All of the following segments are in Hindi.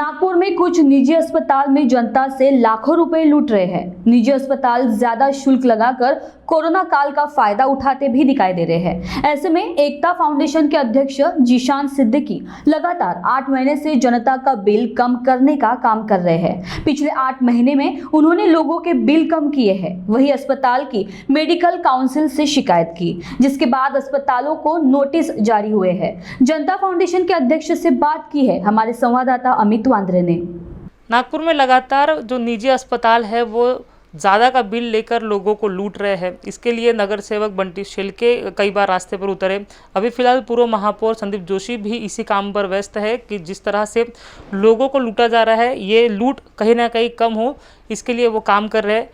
नागपुर में कुछ निजी अस्पताल में जनता से लाखों रुपए लूट रहे हैं। निजी अस्पताल ज्यादा शुल्क लगाकर कोरोना काल का फायदा उठाते भी दिखाई दे रहे हैं। ऐसे में एकता फाउंडेशन के अध्यक्ष जीशान सिद्दीकी लगातार 8 महीने से जनता का बिल कम करने का काम कर रहे हैं। पिछले 8 महीने में उन्होंने लोगों के बिल कम किए हैं। वही अस्पताल की मेडिकल काउंसिल से शिकायत की, जिसके बाद अस्पतालों को नोटिस जारी हुए हैं। जनता फाउंडेशन के अध्यक्ष से बात की है हमारे संवाददाता अमित वांद्रे ने। नागपुर में लगातार जो निजी अस्पताल है वो ज़्यादा का बिल लेकर लोगों को लूट रहे हैं। इसके लिए नगर सेवक बंटी शेलके कई बार रास्ते पर उतरे। अभी फिलहाल पूर्व महापौर संदीप जोशी भी इसी काम पर व्यस्त है कि जिस तरह से लोगों को लूटा जा रहा है, ये लूट कहीं ना कहीं कम हो, इसके लिए वो काम कर रहे हैं।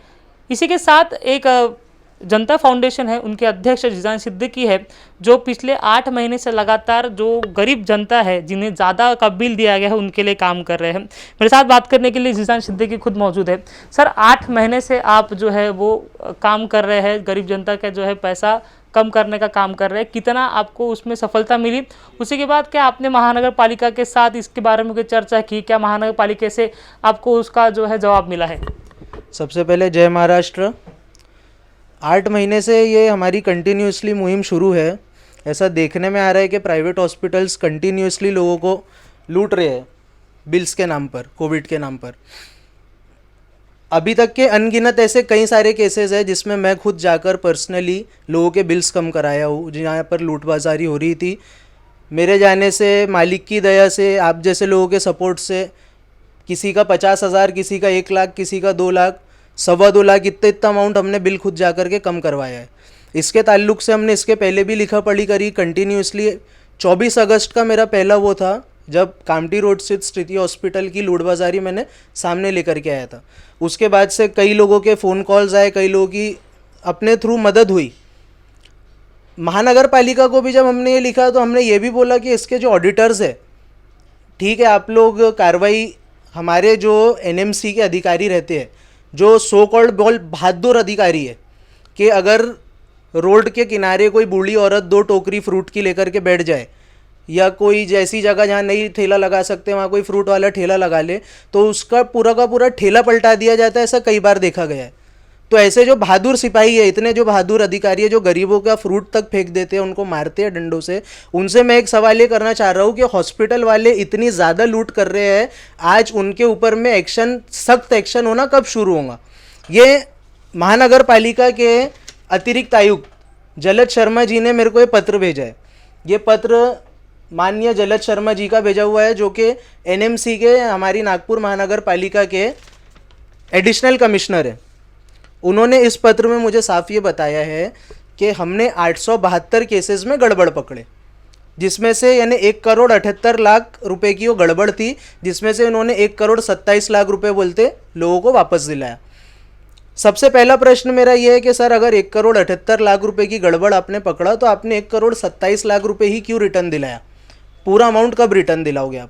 इसी के साथ एक जनता फाउंडेशन है, उनके अध्यक्ष जीशान सिद्दीकी है, जो पिछले 8 महीने से लगातार जो गरीब जनता है जिन्हें ज़्यादा का बिल दिया गया है उनके लिए काम कर रहे हैं। मेरे साथ बात करने के लिए जीशान सिद्दीकी खुद मौजूद है। सर, 8 महीने से आप जो है वो काम कर रहे हैं, गरीब जनता का जो है पैसा कम करने का काम कर रहे हैं। कितना आपको उसमें सफलता मिली? उसी के बाद क्या आपने महानगर पालिका के साथ इसके बारे में कोई चर्चा की? क्या महानगर पालिका से आपको उसका जो है जवाब मिला है? सबसे पहले जय महाराष्ट्र। 8 महीने से ये हमारी कंटिन्यूसली मुहिम शुरू है। ऐसा देखने में आ रहा है कि प्राइवेट हॉस्पिटल्स कंटिन्यूसली लोगों को लूट रहे हैं बिल्स के नाम पर, कोविड के नाम पर। अभी तक के अनगिनत ऐसे कई सारे केसेस हैं जिसमें मैं खुद जाकर पर्सनली लोगों के बिल्स कम कराया हूँ, जहाँ पर लूटबाजारी हो रही थी। मेरे जाने से, मालिक की दया से, आप जैसे लोगों के सपोर्ट से किसी का 50,000, किसी का 1 लाख, किसी का 2 लाख, 2.25 लाख, इतना अमाउंट हमने बिल खुद जा कर के कम करवाया है। इसके ताल्लुक से हमने इसके पहले भी लिखा पढ़ी करी कंटिन्यूसली। 24 अगस्त का मेरा पहला वो था जब कामठी रोड स्थित स्थिति हॉस्पिटल की लूटबाजारी मैंने सामने लेकर के आया था। उसके बाद से कई लोगों के फ़ोन कॉल्स आए, कई लोगों की अपने थ्रू मदद हुई। महानगर पालिका को भी जब हमने ये लिखा तो हमने ये भी बोला कि इसके जो ऑडिटर्स है, ठीक है, आप लोग कार्रवाई, हमारे जो एनएमसी के अधिकारी रहते हैं, जो सो कॉल्ड बहादुर अधिकारी है, कि अगर रोड के किनारे कोई बूढ़ी औरत 2 टोकरी फ्रूट की लेकर के बैठ जाए, या कोई जैसी जगह जहाँ नहीं ठेला लगा सकते वहाँ कोई फ्रूट वाला ठेला लगा ले, तो उसका पूरा का पूरा ठेला पलटा दिया जाता है। ऐसा कई बार देखा गया है। तो ऐसे जो बहादुर सिपाही है, इतने जो बहादुर अधिकारी है जो गरीबों का फ्रूट तक फेंक देते हैं, उनको मारते हैं डंडों से, उनसे मैं एक सवाल ये करना चाह रहा हूँ कि हॉस्पिटल वाले इतनी ज़्यादा लूट कर रहे हैं, आज उनके ऊपर में एक्शन, सख्त एक्शन होना कब शुरू होगा? ये महानगर पालिका के अतिरिक्त आयुक्त जलज शर्मा जी ने मेरे को ये पत्र भेजा है। ये पत्र माननीय जलज शर्मा जी का भेजा हुआ है, जो कि एनएमसी के, हमारी नागपुर महानगर पालिका के एडिशनल कमिश्नर है। उन्होंने इस पत्र में मुझे साफ ये बताया है कि हमने 872 केसेस में गड़बड़ पकड़े, जिसमें से यानी 1,78,00,000 रुपए की वो गड़बड़ थी, जिसमें से उन्होंने 1,27,00,000 रुपए बोलते लोगों को वापस दिलाया। सबसे पहला प्रश्न मेरा ये है कि सर, अगर 1,78,00,000 रुपए की गड़बड़ आपने पकड़ा तो आपने 1,27,00,000 रुपए ही क्यों रिटर्न दिलाया? पूरा अमाउंट कब रिटर्न दिलाओगे आप?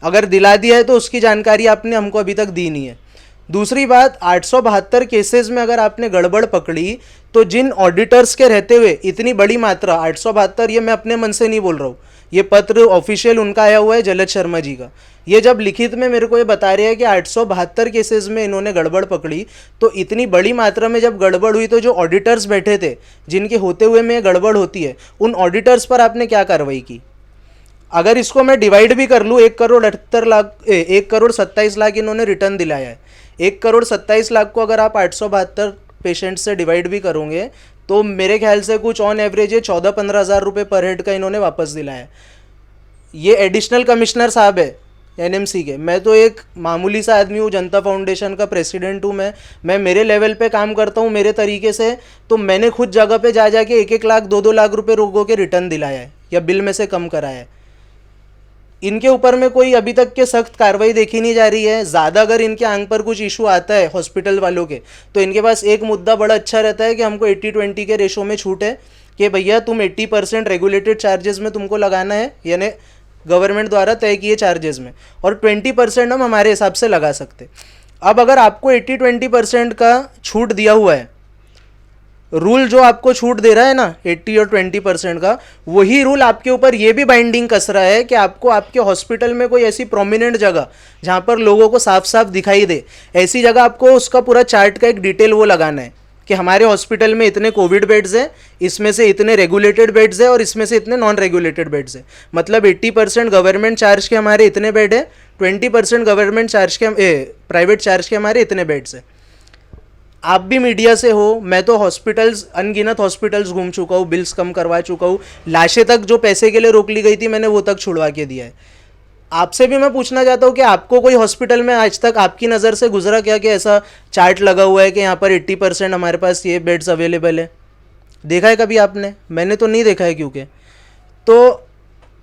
अगर दिला दिया है तो उसकी जानकारी आपने हमको अभी तक दी नहीं है। दूसरी बात, 872 केसेस में अगर आपने गड़बड़ पकड़ी तो जिन ऑडिटर्स के रहते हुए इतनी बड़ी मात्रा, 872, ये मैं अपने मन से नहीं बोल रहा हूँ, ये पत्र ऑफिशियल उनका आया हुआ है, जलज शर्मा जी का। ये जब लिखित में मेरे को ये बता रहे हैं कि 872 केसेस में इन्होंने गड़बड़ पकड़ी, तो इतनी बड़ी मात्रा में जब गड़बड़ हुई तो जो ऑडिटर्स बैठे थे, जिनके होते हुए में गड़बड़ होती है, उन ऑडिटर्स पर आपने क्या कार्रवाई की? अगर इसको मैं डिवाइड भी कर लूँ, 1,27,00,000 इन्होंने रिटर्न दिलाया है। 1,27,00,000 को अगर आप 872 पेशेंट से डिवाइड भी करोगे तो मेरे ख्याल से कुछ ऑन एवरेज ये 14-15 हज़ार रुपये पर हेड का इन्होंने वापस दिलाया है। ये एडिशनल कमिश्नर साहब है एनएमसी के। मैं तो एक मामूली सा आदमी हूँ, जनता फाउंडेशन का प्रेसिडेंट हूँ। मैं मेरे लेवल पे काम करता हूँ मेरे तरीके से। तो मैंने खुद जगह पे जा के 1-1 लाख 2-2 लाख रुपए लोगों के रिटर्न दिलाया है या बिल में से कम कराया है। इनके ऊपर में कोई अभी तक के सख्त कार्रवाई देखी नहीं जा रही है। ज़्यादा अगर इनके आंख पर कुछ इशू आता है हॉस्पिटल वालों के, तो इनके पास एक मुद्दा बड़ा अच्छा रहता है कि हमको 80-20 के रेशो में छूट है कि भैया तुम 80% रेगुलेटेड चार्जेस में तुमको लगाना है, यानी गवर्नमेंट द्वारा तय किए चार्जेस में, और 20% हम हमारे हिसाब से लगा सकते। अब अगर आपको 80-20% का छूट दिया हुआ है रूल जो आपको छूट दे रहा है ना 80 और 20% का, वही रूल आपके ऊपर ये भी बाइंडिंग कस रहा है कि आपको आपके हॉस्पिटल में कोई ऐसी प्रोमिनेंट जगह जहाँ पर लोगों को साफ साफ दिखाई दे, ऐसी जगह आपको उसका पूरा चार्ट का एक डिटेल वो लगाना है कि हमारे हॉस्पिटल में इतने कोविड बेड्स हैं, इसमें से इतने रेगुलेटेड बेड्स हैं और इसमें से इतने नॉन रेगुलेटेड बेड्स हैं। मतलब 80% गवर्नमेंट चार्ज के हमारे इतने बेड है, 20% गवर्नमेंट चार्ज के प्राइवेट चार्ज के हमारे इतने बेड्स हैं। आप भी मीडिया से हो, मैं तो हॉस्पिटल्स, अनगिनत हॉस्पिटल्स घूम चुका हूँ, बिल्स कम करवा चुका हूँ, लाशें तक जो पैसे के लिए रोक ली गई थी मैंने वो तक छुड़वा के दिया है। आपसे भी मैं पूछना चाहता हूँ कि आपको कोई हॉस्पिटल में आज तक आपकी नज़र से गुजरा क्या कि ऐसा चार्ट लगा हुआ है कि यहाँ पर 80% हमारे पास ये बेड्स अवेलेबल है? देखा है कभी आपने? मैंने तो नहीं देखा है। क्योंकि तो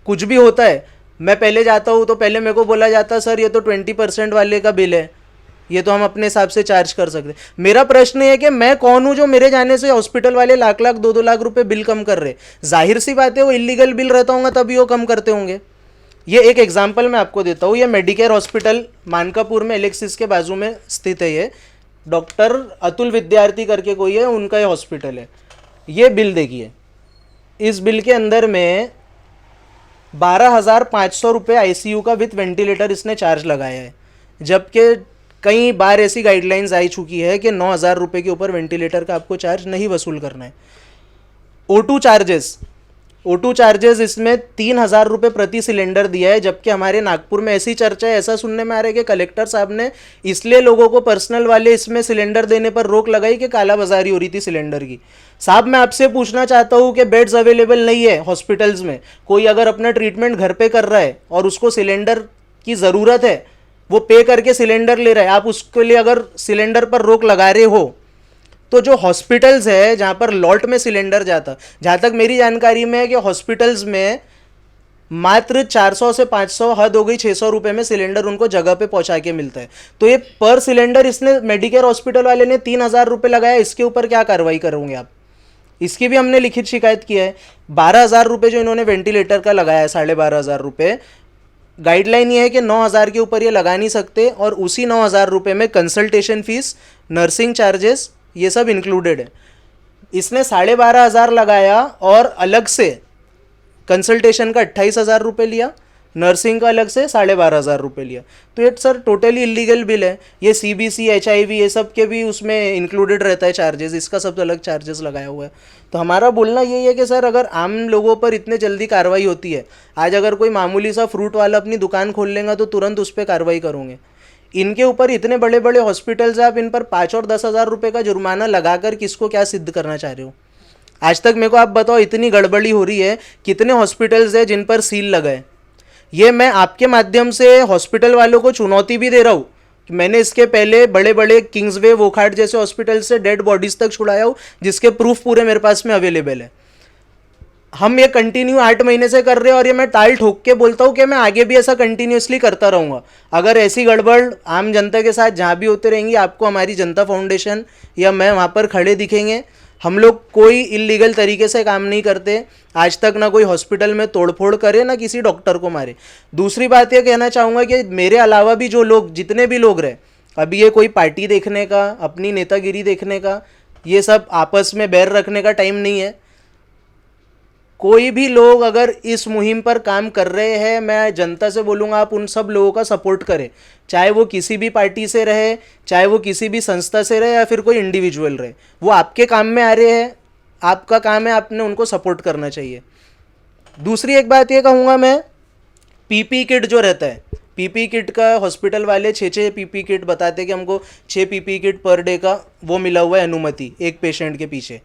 कुछ भी होता है, मैं पहले जाता हूँ तो पहले मेरे को बोला जाता सर ये तो 20% वाले का बिल है, ये तो हम अपने हिसाब से चार्ज कर सकते। मेरा प्रश्न है कि मैं कौन हूँ जो मेरे जाने से हॉस्पिटल वाले लाख लाख 2-2 लाख रुपए बिल कम कर रहे? जाहिर सी बात है वो इलीगल बिल रहता होगा तभी वो कम करते होंगे। ये एक एग्जांपल मैं आपको देता हूँ। ये मेडिकेयर हॉस्पिटल मानकापुर में एलेक्सिस के बाजू में स्थित है। ये डॉक्टर अतुल विद्यार्थी करके कोई है, उनका ये हॉस्पिटल है। ये बिल देखिए, इस बिल के अंदर में 12,500 रुपये ICU का विथ वेंटिलेटर इसने चार्ज लगाया है, जबकि कई बार ऐसी गाइडलाइंस आई चुकी है कि 9,000 रुपये के ऊपर वेंटिलेटर का आपको चार्ज नहीं वसूल करना है। O2 चार्जेस इसमें 3,000 रुपये प्रति सिलेंडर दिया है, जबकि हमारे नागपुर में ऐसी चर्चा है, ऐसा सुनने में आ रहा है कि कलेक्टर साहब ने इसलिए लोगों को पर्सनल वाले इसमें सिलेंडर देने पर रोक लगाई कि कालाबाजारी हो रही थी सिलेंडर की। साहब मैं आपसे पूछना चाहता हूँ कि बेड्स अवेलेबल नहीं है हॉस्पिटल्स में, कोई अगर अपना ट्रीटमेंट घर पे कर रहा है और उसको सिलेंडर की ज़रूरत है, वो पे करके सिलेंडर ले रहा है, आप उसके लिए अगर सिलेंडर पर रोक लगा रहे हो, तो जो हॉस्पिटल्स है जहाँ पर लॉट में सिलेंडर जाता, जहाँ तक मेरी जानकारी में है कि हॉस्पिटल्स में मात्र 400 से 500, हद हो गई 600 रुपये में सिलेंडर उनको जगह पे पहुँचा के मिलता है। तो ये पर सिलेंडर इसने मेडिकेयर हॉस्पिटल वाले ने 3,000 रुपये लगाया, इसके ऊपर क्या कार्रवाई करोगे आप? इसकी भी हमने लिखित शिकायत की है। 12,000 रुपये जो इन्होंने वेंटिलेटर का लगाया है, 12,500 रुपये, गाइडलाइन ये है कि 9,000 के ऊपर ये लगा नहीं सकते, और उसी 9,000 रुपये में कंसल्टेशन फीस, नर्सिंग चार्जेस, ये सब इंक्लूडेड है। इसने 12,500 लगाया और अलग से कंसल्टेशन का 28,000 रुपये लिया, नर्सिंग का अलग से 12,500 रुपये लिया। तो ये सर टोटली इलीगल बिल है। ये CBC, HIV ये सब के भी उसमें इंक्लूडेड रहता है चार्जेस, इसका सब अलग चार्जेस लगाया हुआ है। तो हमारा बोलना यही है कि सर अगर आम लोगों पर इतने जल्दी कार्रवाई होती है, आज अगर कोई मामूली सा फ्रूट वाला अपनी दुकान खोल लेगा तो तुरंत उस पर कार्रवाई करोगे। इनके ऊपर इतने बड़े बड़े हॉस्पिटल्स हैं, आप इन पर 5 और 10,000 रुपये का जुर्माना लगाकर किसको क्या सिद्ध करना चाह रहे हो? आज तक मेरे को आप बताओ, इतनी गड़बड़ी हो रही है, कितने हॉस्पिटल्स हैं जिन पर सील लगा है? ये मैं आपके माध्यम से हॉस्पिटल वालों को चुनौती भी दे रहा हूँ कि मैंने इसके पहले बड़े बड़े किंग्सवे, वोखाट जैसे हॉस्पिटल से डेड बॉडीज़ तक छुड़ाया हूँ, जिसके प्रूफ पूरे मेरे पास में अवेलेबल है। हम ये कंटिन्यू 8 महीने से कर रहे हैं और ये मैं ताल ठोक के बोलता हूँ कि मैं आगे भी ऐसा कंटिन्यूसली करता रहूँगा। अगर ऐसी गड़बड़ आम जनता के साथ जहाँ भी होते रहेंगी, आपको हमारी जनता फाउंडेशन या मैं वहाँ पर खड़े दिखेंगे। हम लोग कोई इलीगल तरीके से काम नहीं करते, आज तक ना कोई हॉस्पिटल में तोड़फोड़ करे, ना किसी डॉक्टर को मारे। दूसरी बात ये कहना चाहूँगा कि मेरे अलावा भी जो लोग, जितने भी लोग रहे, अभी ये कोई पार्टी देखने का, अपनी नेतागिरी देखने का, ये सब आपस में बैर रखने का टाइम नहीं है। कोई भी लोग अगर इस मुहिम पर काम कर रहे हैं, मैं जनता से बोलूँगा आप उन सब लोगों का सपोर्ट करें, चाहे वो किसी भी पार्टी से रहे, चाहे वो किसी भी संस्था से रहे या फिर कोई इंडिविजुअल रहे। वो आपके काम में आ रहे हैं, आपका काम है, आपने उनको सपोर्ट करना चाहिए। दूसरी एक बात ये कहूँगा मैं, PPE किट जो रहता है, PPE किट का हॉस्पिटल वाले 6 PPE किट बताते हैं कि हमको 6 PPE किट पर डे का वो मिला हुआ है अनुमति एक पेशेंट के पीछे।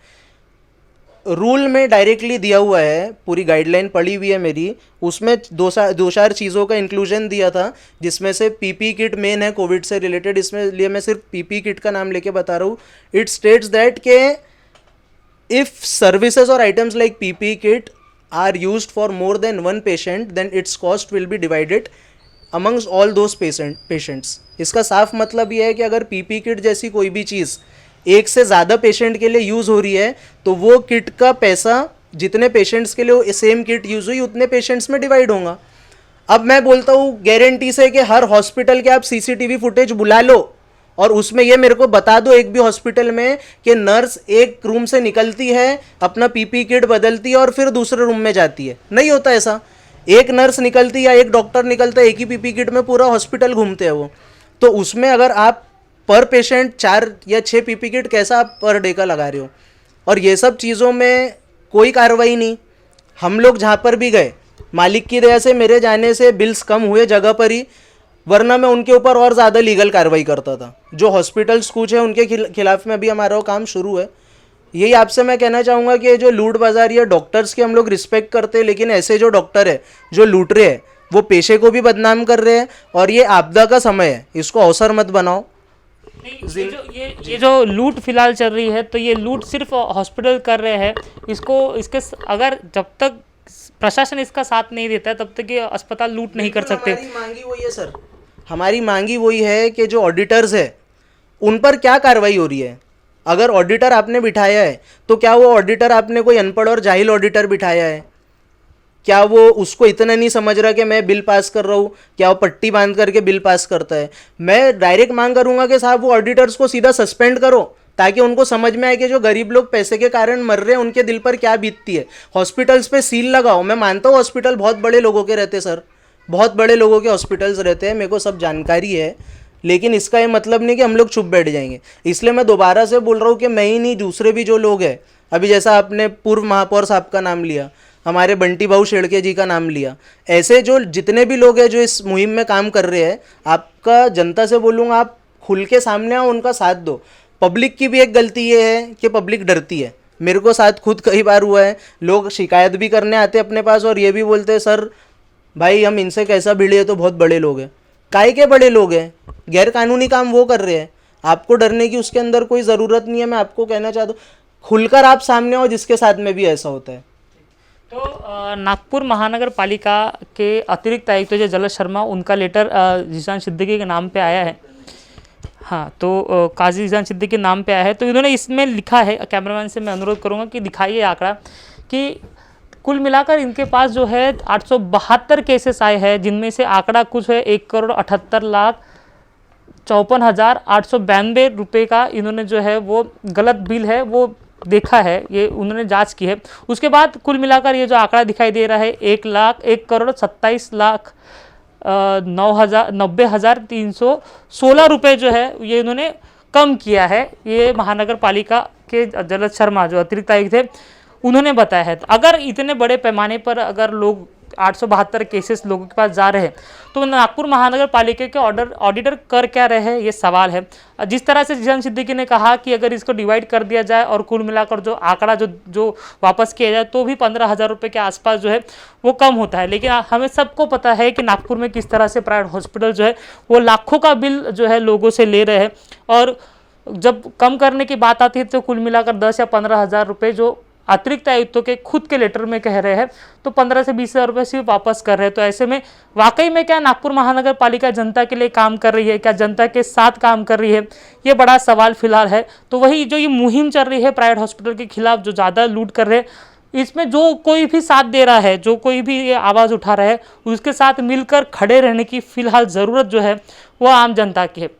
रूल में डायरेक्टली दिया हुआ है, पूरी गाइडलाइन पड़ी हुई है मेरी, उसमें 2-4 चीज़ों का इंक्लूजन दिया था, जिसमें से PPE किट मेन है कोविड से रिलेटेड। इसमें लिए मैं सिर्फ PPE किट का नाम लेके बता रहा हूँ। इट स्टेट्स दैट के इफ़ सर्विसेज और items like PPE kit are used for more than 1 patient then its cost will be divided amongst all those patients. इसका साफ मतलब ये है कि अगर PPE किट जैसी कोई भी चीज़ एक से ज़्यादा पेशेंट के लिए यूज़ हो रही है, तो वो किट का पैसा जितने पेशेंट्स के लिए सेम किट यूज़ हुई उतने पेशेंट्स में डिवाइड होगा। अब मैं बोलता हूँ गारंटी से कि हर हॉस्पिटल के आप CCTV फुटेज बुला लो और उसमें ये मेरे को बता दो एक भी हॉस्पिटल में कि नर्स एक रूम से निकलती है, अपना पीपी किट बदलती है और फिर दूसरे रूम में जाती है। नहीं होता ऐसा। एक नर्स निकलती या एक डॉक्टर निकलता है, एक ही पीपी किट में पूरा हॉस्पिटल घूमते हैं वो। तो उसमें अगर आप पर पेशेंट 4 या 6 पीपी किट कैसा आप पर डे का लगा रहे हो? और ये सब चीज़ों में कोई कार्रवाई नहीं। हम लोग जहाँ पर भी गए, मालिक की दया से मेरे जाने से बिल्स कम हुए जगह पर ही, वरना मैं उनके ऊपर और ज़्यादा लीगल कार्रवाई करता था। जो हॉस्पिटल्स कुछ है उनके खिलाफ में अभी हमारा वो काम शुरू है। यही आपसे मैं कहना चाहूँगा कि जो लूट बाजार या डॉक्टर्स की हम लोग रिस्पेक्ट करते हैं, लेकिन ऐसे जो डॉक्टर है जो लूट रहे हैं वो पेशे को भी बदनाम कर रहे हैं। और ये आपदा का समय है, इसको अवसर मत बनाओ। ये जो लूट फिलहाल चल रही है, तो ये लूट सिर्फ हॉस्पिटल कर रहे हैं। इसके अगर जब तक प्रशासन इसका साथ नहीं देता है तब तक ये अस्पताल लूट नहीं कर सकते। हमारी मांगी वही है सर, हमारी मांगी वही है कि जो ऑडिटर्स है उन पर क्या कार्रवाई हो रही है। अगर ऑडिटर आपने बिठाया है तो क्या वो ऑडिटर आपने कोई अनपढ़ और जाहिल ऑडिटर बिठाया है? क्या वो उसको इतना नहीं समझ रहा कि मैं बिल पास कर रहा हूँ? क्या वो पट्टी बांध करके बिल पास करता है? मैं डायरेक्ट मांग करूँगा कि साहब वो ऑडिटर्स को सीधा सस्पेंड करो, ताकि उनको समझ में आए कि जो गरीब लोग पैसे के कारण मर रहे हैं उनके दिल पर क्या बीतती है। हॉस्पिटल्स पे सील लगाओ। मैं मानता हूँ हॉस्पिटल बहुत बड़े लोगों के रहते सर, बहुत बड़े लोगों के हॉस्पिटल्स रहते हैं, मेरे को सब जानकारी है, लेकिन इसका ये मतलब नहीं कि हम लोग चुप बैठ जाएंगे। इसलिए मैं दोबारा से बोल रहा हूँ कि मैं ही नहीं, दूसरे भी जो लोग हैं, अभी जैसा आपने पूर्व महापौर साहब का नाम लिया, हमारे बंटी भाऊ शेड़के जी का नाम लिया, ऐसे जो जितने भी लोग हैं जो इस मुहिम में काम कर रहे हैं, आपका जनता से बोलूँगा आप खुल के सामने आओ, उनका साथ दो। पब्लिक की भी एक गलती ये है कि पब्लिक डरती है। मेरे को साथ खुद कई बार हुआ है, लोग शिकायत भी करने आते हैं अपने पास और ये भी बोलते हैं सर भाई हम इनसे कैसा भिड़े, तो बहुत बड़े लोग हैं। काहे के बड़े लोग हैं? गैर कानूनी काम वो कर रहे हैं, आपको डरने की उसके अंदर कोई ज़रूरत नहीं है। मैं आपको कहना चाहता हूँ खुलकर आप सामने आओ, जिसके साथ में भी ऐसा होता है। तो नागपुर महानगर पालिका के अतिरिक्त आयुक्त जो जलज शर्मा, उनका लेटर जीशान सिद्दीकी के नाम पे आया है। हाँ, तो काजी जीशान सिद्दीकी के नाम पे आया है। तो इन्होंने इसमें लिखा है, कैमरामैन से मैं अनुरोध करूँगा कि दिखाइए आंकड़ा, कि कुल मिलाकर इनके पास जो है 872 केसेस आए हैं, जिनमें से आंकड़ा कुछ है 1,78,54,892 रुपये का इन्होंने जो है वो गलत बिल है वो देखा है, ये उन्होंने जांच की है। उसके बाद कुल मिलाकर ये जो आंकड़ा दिखाई दे रहा है 1,27,90,316 रुपये जो है ये इन्होंने कम किया है। ये महानगर पालिका के जलज शर्मा जो अतिरिक्त आयुक्त थे उन्होंने बताया है। अगर इतने बड़े पैमाने पर अगर लोग 872 केसेस लोगों के पास जा रहे हैं, तो नागपुर महानगर पालिका के ऑडिटर कर क्या रहे हैं, ये सवाल है। जिस तरह से जीशान सिद्दीकी ने कहा कि अगर इसको डिवाइड कर दिया जाए और कुल मिलाकर जो आंकड़ा जो वापस किया जाए तो भी 15,000 रुपये के आसपास जो है वो कम होता है। लेकिन हमें सबको पता है कि नागपुर में किस तरह से प्राइवेट हॉस्पिटल जो है वो लाखों का बिल जो है लोगों से ले रहे हैं, और जब कम करने की बात आती है तो कुल मिलाकर 10 या 15,000 रुपये जो अतिरिक्त आयुक्तों के खुद के लेटर में कह रहे हैं, तो 15 से 20,000 रुपये सिर्फ वापस कर रहे हैं। तो ऐसे में वाकई में क्या नागपुर महानगर पालिका जनता के लिए काम कर रही है, क्या जनता के साथ काम कर रही है, ये बड़ा सवाल फिलहाल है। तो वही जो ये मुहिम चल रही है प्राइवेट हॉस्पिटल के खिलाफ जो ज़्यादा लूट कर रहे हैं, इसमें जो कोई भी साथ दे रहा है, जो कोई भी ये आवाज़ उठा रहा है, उसके साथ मिलकर खड़े रहने की फिलहाल ज़रूरत जो है वो आम जनता की है।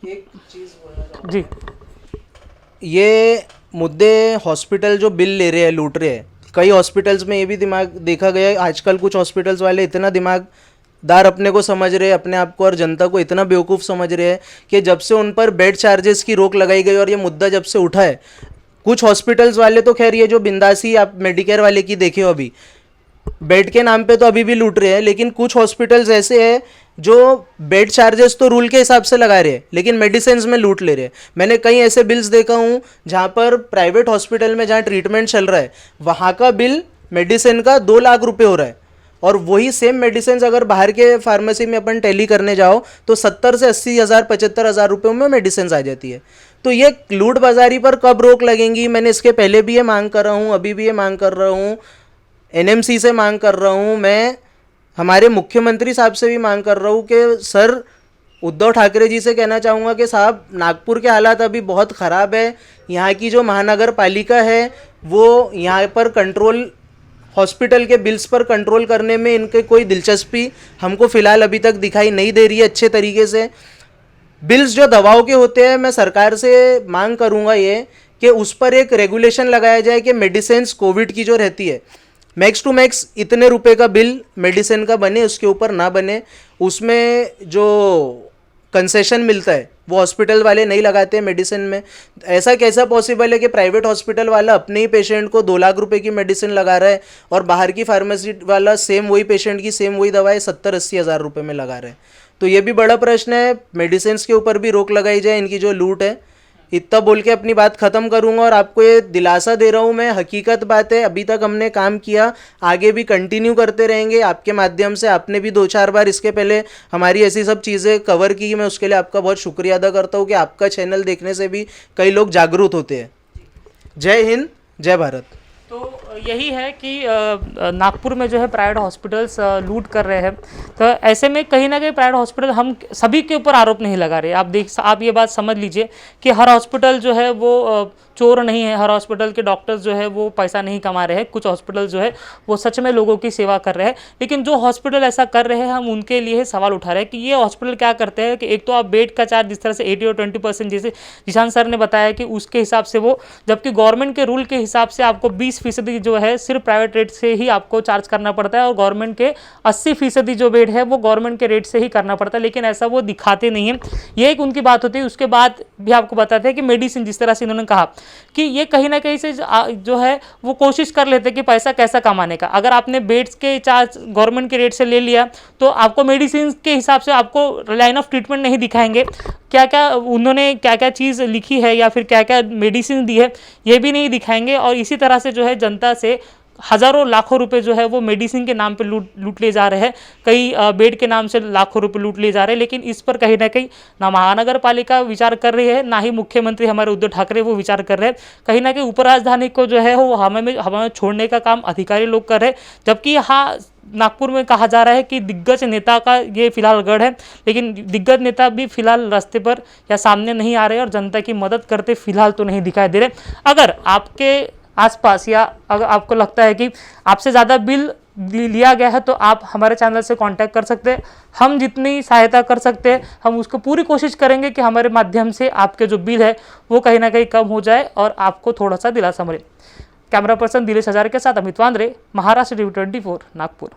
एक चीज़ जी, ये मुद्दे हॉस्पिटल जो बिल ले रहे हैं, लूट रहे हैं, कई हॉस्पिटल्स में ये भी दिमाग देखा गया है आजकल, कुछ हॉस्पिटल्स वाले इतना दिमागदार अपने को समझ रहे हैं, अपने आप को और जनता को इतना बेवकूफ़ समझ रहे हैं कि जब से उन पर बेड चार्जेस की रोक लगाई गई और ये मुद्दा जब से उठा है, कुछ हॉस्पिटल्स वाले तो खैर ये जो बिंदासी आप मेडिकेयर वाले की देखे हो, अभी बेड के नाम पे तो अभी भी लूट रहे हैं, लेकिन कुछ हॉस्पिटल्स ऐसे हैं जो बेड चार्जेस तो रूल के हिसाब से लगा रहे हैं लेकिन मेडिसिन में लूट ले रहे हैं। मैंने कई ऐसे बिल्स देखा हूँ जहाँ पर प्राइवेट हॉस्पिटल में जहाँ ट्रीटमेंट चल रहा है वहाँ का बिल मेडिसिन का 2 लाख रुपए हो रहा है, और वही सेम मेडिसिन अगर बाहर के फार्मेसी में अपन टैली करने जाओ तो 70 से 80,000 75,000 रुपये में मेडिसिन आ जाती है। तो ये लूट बाजारी पर कब रोक लगेंगी? मैंने इसके पहले भी ये मांग कर रहा हूँ, अभी भी ये मांग कर रहा हूँ, NMC से मांग कर रहा हूँ, मैं हमारे मुख्यमंत्री साहब से भी मांग कर रहा हूँ कि सर उद्धव ठाकरे जी से कहना चाहूँगा कि साहब नागपुर के हालात अभी बहुत ख़राब है, यहाँ की जो महानगर पालिका है वो यहाँ पर कंट्रोल, हॉस्पिटल के बिल्स पर कंट्रोल करने में इनके कोई दिलचस्पी हमको फ़िलहाल अभी तक दिखाई नहीं दे रही है अच्छे तरीके से। बिल्स जो दवाओं के होते हैं, मैं सरकार से मांग करूंगा ये कि उस पर एक रेगुलेशन लगाया जाए कि मेडिसिन्स कोविड की जो रहती है मैक्स टू मैक्स इतने रुपए का बिल मेडिसिन का बने, उसके ऊपर ना बने। उसमें जो कंसेशन मिलता है वो हॉस्पिटल वाले नहीं लगाते हैं मेडिसिन में। ऐसा कैसा पॉसिबल है कि प्राइवेट हॉस्पिटल वाला अपने ही पेशेंट को 2 लाख रुपए की मेडिसिन लगा रहा है और बाहर की फार्मेसी वाला सेम वही पेशेंट की सेम वही दवाएं 70-80 हज़ार रुपये में लगा रहे हैं। तो ये भी बड़ा प्रश्न है। मेडिसिन के ऊपर भी रोक लगाई जाए, इनकी जो लूट है। इतना बोल के अपनी बात ख़त्म करूंगा और आपको ये दिलासा दे रहा हूँ मैं, हकीकत बात है, अभी तक हमने काम किया, आगे भी कंटिन्यू करते रहेंगे आपके माध्यम से। आपने भी 2-4 बार इसके पहले हमारी ऐसी सब चीज़ें कवर की, मैं उसके लिए आपका बहुत शुक्रिया अदा करता हूँ कि आपका चैनल देखने से भी कई लोग जागरूक होते हैं। जय हिंद, जय भारत। तो यही है कि नागपुर में जो है प्राइवेट हॉस्पिटल्स लूट कर रहे हैं। तो ऐसे में कहीं ना कहीं प्राइवेट हॉस्पिटल, हम सभी के ऊपर आरोप नहीं लगा रहे। आप ये बात समझ लीजिए कि हर हॉस्पिटल जो है वो चोर नहीं है, हर हॉस्पिटल के डॉक्टर्स जो है वो पैसा नहीं कमा रहे हैं। कुछ हॉस्पिटल जो है वो सच में लोगों की सेवा कर रहे हैं, लेकिन जो हॉस्पिटल ऐसा कर रहे हैं हम उनके लिए सवाल उठा रहे हैं कि ये हॉस्पिटल क्या करते हैं कि एक तो आप बेड का चार्ज जिस तरह से 80 और 20% जैसे जिशान सर ने बताया कि उसके हिसाब से वो, जबकि गवर्नमेंट के रूल के हिसाब से आपको 20% जो है सिर्फ प्राइवेट रेट से ही आपको चार्ज करना पड़ता है और गवर्नमेंट के 80% जो बेड है वो गवर्नमेंट के रेट से ही करना पड़ता है, लेकिन ऐसा वो दिखाते नहीं है। ये एक उनकी बात होती है। उसके बाद भी आपको बताते हैं कि मेडिसिन, जिस तरह से इन्होंने कहा कि ये कहीं ना कहीं से जो है वो कोशिश कर लेते हैं कि पैसा कैसा कमाने का। अगर आपने बेड्स के चार्ज गवर्नमेंट के रेट से ले लिया तो आपको मेडिसिन के हिसाब से आपको लाइन ऑफ ट्रीटमेंट नहीं दिखाएंगे, क्या क्या उन्होंने क्या क्या चीज़ लिखी है या फिर क्या क्या मेडिसिन दी है ये भी नहीं दिखाएंगे। और इसी तरह से जो है जनता से हज़ारों लाखों रुपए जो है वो मेडिसिन के नाम पे लूट ले जा रहे हैं। कई बेड के नाम से लाखों रुपए लूट ले जा रहे हैं, लेकिन इस पर कहीं ना कहीं ना महानगर पालिका विचार कर रही है, ना ही मुख्यमंत्री हमारे उद्धव ठाकरे वो विचार कर रहे हैं। कहीं ना कहीं उपराजधानी को जो है वो हमें छोड़ने का काम अधिकारी लोग कर रहे हैं। जबकि यहाँ नागपुर में कहा जा रहा है कि दिग्गज नेता का ये फिलहाल गढ़ है, लेकिन दिग्गज नेता भी फिलहाल रास्ते पर या सामने नहीं आ रहे और जनता की मदद करते फिलहाल तो नहीं दिखाई दे रहे। अगर आपके आसपास या अगर आपको लगता है कि आपसे ज़्यादा बिल लिया गया है तो आप हमारे चैनल से कांटेक्ट कर सकते हैं। हम जितनी सहायता कर सकते हैं हम उसको पूरी कोशिश करेंगे कि हमारे माध्यम से आपके जो बिल है वो कहीं ना कहीं कम हो जाए और आपको थोड़ा सा दिलासा मिले। कैमरा पर्सन दिलेश हजारे के साथ अमित वांद्रे, महाराष्ट्र टीवी 24 नागपुर।